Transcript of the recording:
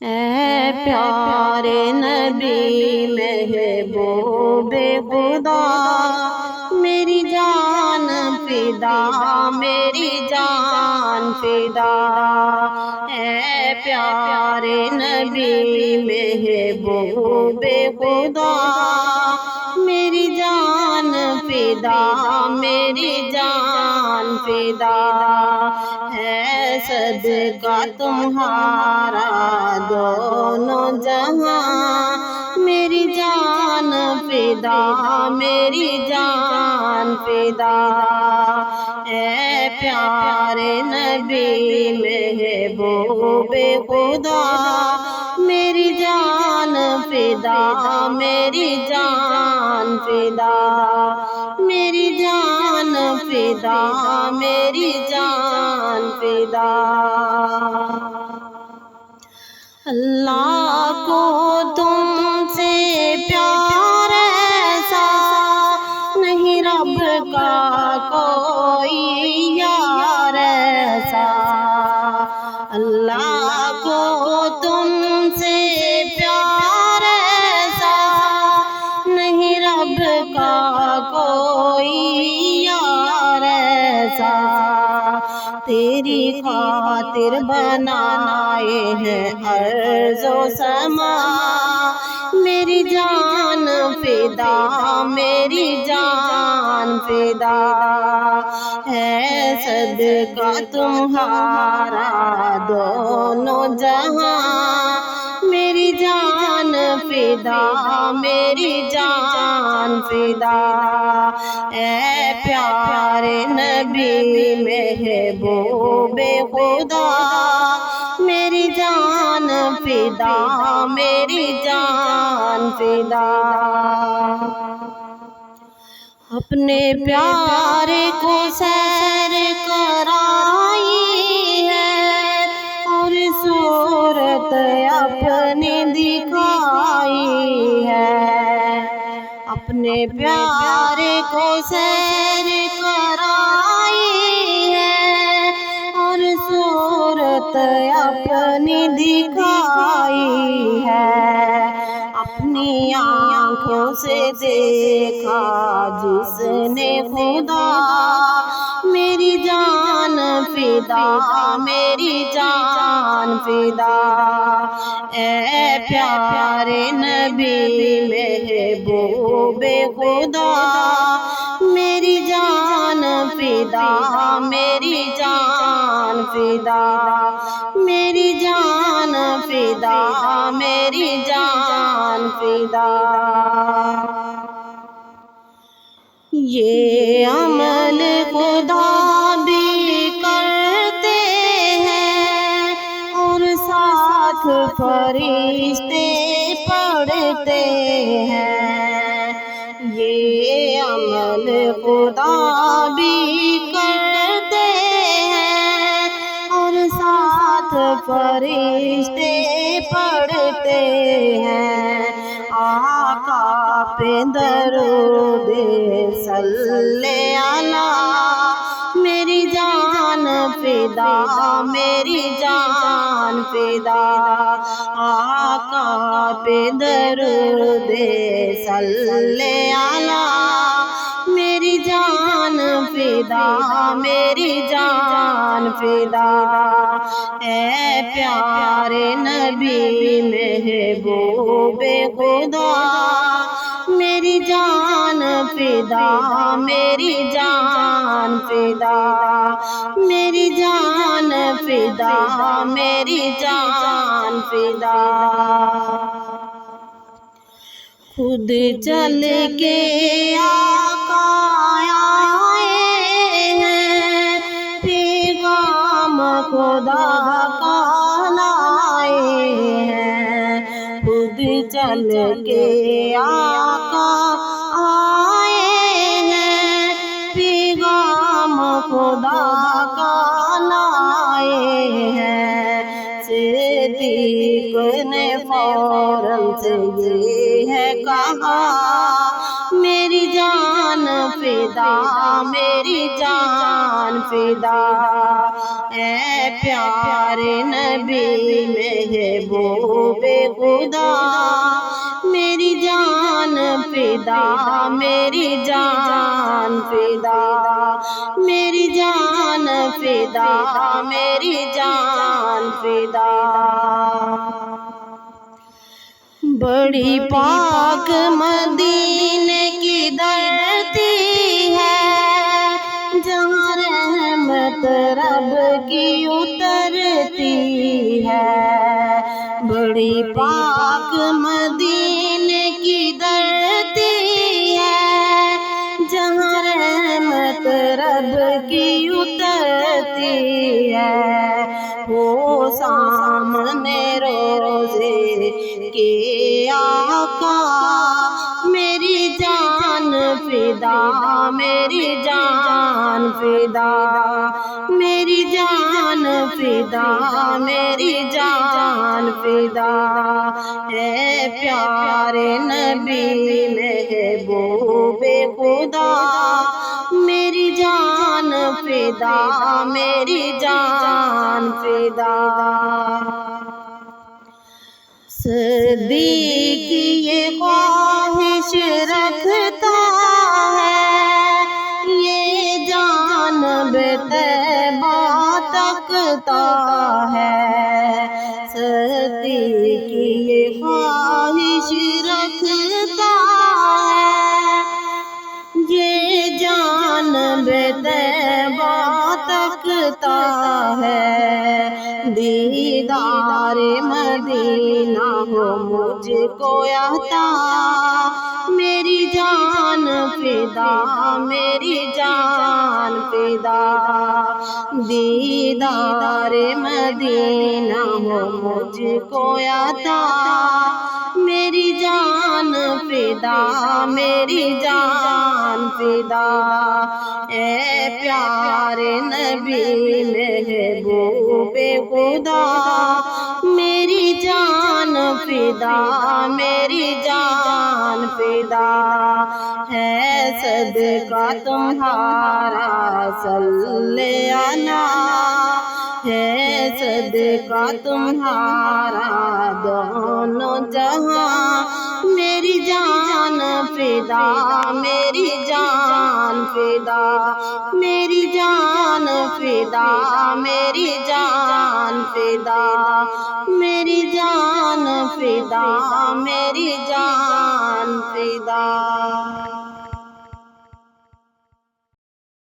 اے پیارے نبی محبوب خدا، میری جان فدا، میری جان فدا۔ اے پیارے نبی محبوب خدا، میری جان فدا، میری جان فدا۔ ہے صدقہ تمہارا دونوں جہاں، میری جان فدا، میری جان فدا۔ اے پیارے نبی محبوب خدا، میری جان فدا، میری جان فدا، میری جان فدا، میری جان فدا۔ اللہ کو تم سے پیار ایسا نہیں، رب کا کوئی یار ایسا۔ اللہ کو تم سے پیار ایسا نہیں، رب کا کوئی یار ایسا۔ تیری خاطر بنائے ہیں ارض و سما، میری جان فدا، میری جان فدا۔ ہے صدقہ تمہارا دونوں جہاں، میری جان فدا، میری جان فدا۔ اے پیارے نبی محبوب خدا، میری جان فدا، میری جان فدا۔ اپنے پیارے کو سیر کرائی ہے اور صورت اپنی دکھائی ہے۔ اپنے پیارے کو سیر کرائی ہے اور صورت اپنی دکھائی ہے۔ اپنی آنکھوں سے دیکھا جس نے خدا، میری جان فدا، میری جان فدا۔ اے پیارے نبی محبوب خدا، میری جان فدا، میری جان فدا، میری جان فدا، میری جان فدا۔ یہ عمل خدا بھی کرتے ہیں اور ساتھ فرشتے پڑھتے ہیں۔ یہ عمل خدا بھی کرتے ہیں اور ساتھ فرشتے پڑھتے ہیں۔ آقا پہ درود صلی علی، میری جان فدا، میری جان فدا۔ آقا پہ درود صلی علی، میری جان فدا، میری جان فدا۔ اے پیارے نبی محبوب خدا، میری جان فدا، میری جان فدا، میری جان فدا، میری جان فدا۔ خود چل کے آقا آئے ہیں، پیغام خدا کا لائے ہیں۔ خود چل کے آقا آئے ہیں، پیغام خدا کا لائے ہیں۔ صدیق نے فوراً سے یہ ہے کہا، میری جان فدا، میری جان فدا۔ اے پیارے نبی محبوب خدا، میری جان فدا، میری جان فدا، میری جان فدا، میری جان فدا۔ بڑی پاک مدینے کی دھرتی ہے، جہاں رحمت رب کی اترتی ہے۔ بڑی پاک مدینے کی دھرتی ہے، جہاں رحمت رب کی اترتی ہے۔ وہ سامنے روزے کے آقا، میری جان فدا، میری جان فدا، میری جان فدا، میری جان فدا۔ اے پیارے نبی محبوب خدا، میری جان فدا، میری جان فدا۔ صدیق یہ خواہش رکھتا ہے، یہ جانب طیبہ تکتا ہے۔ صدیق یہ خواہش رکھتا ہے، یہ جانب طیبہ تکتا ہے۔ دیدار مدینہ ہو مجھ کو عطا، میری جان فدا، میری جان فدا۔ دیدار مدینہ ہو مجھ کو عطا، میری جان فدا، میری جان فدا۔ اے پیارے نبی محبوب خدا، میری جان فدا، میری جان فدا۔ ہے صدقہ تمہارا صلی اللہ، ہے صدقہ تمہارا دونوں جہاں، میری جان فدا، میری جان فدا، میری جان فدا، میری جان فدا، میری جان فدا، میری جان فدا۔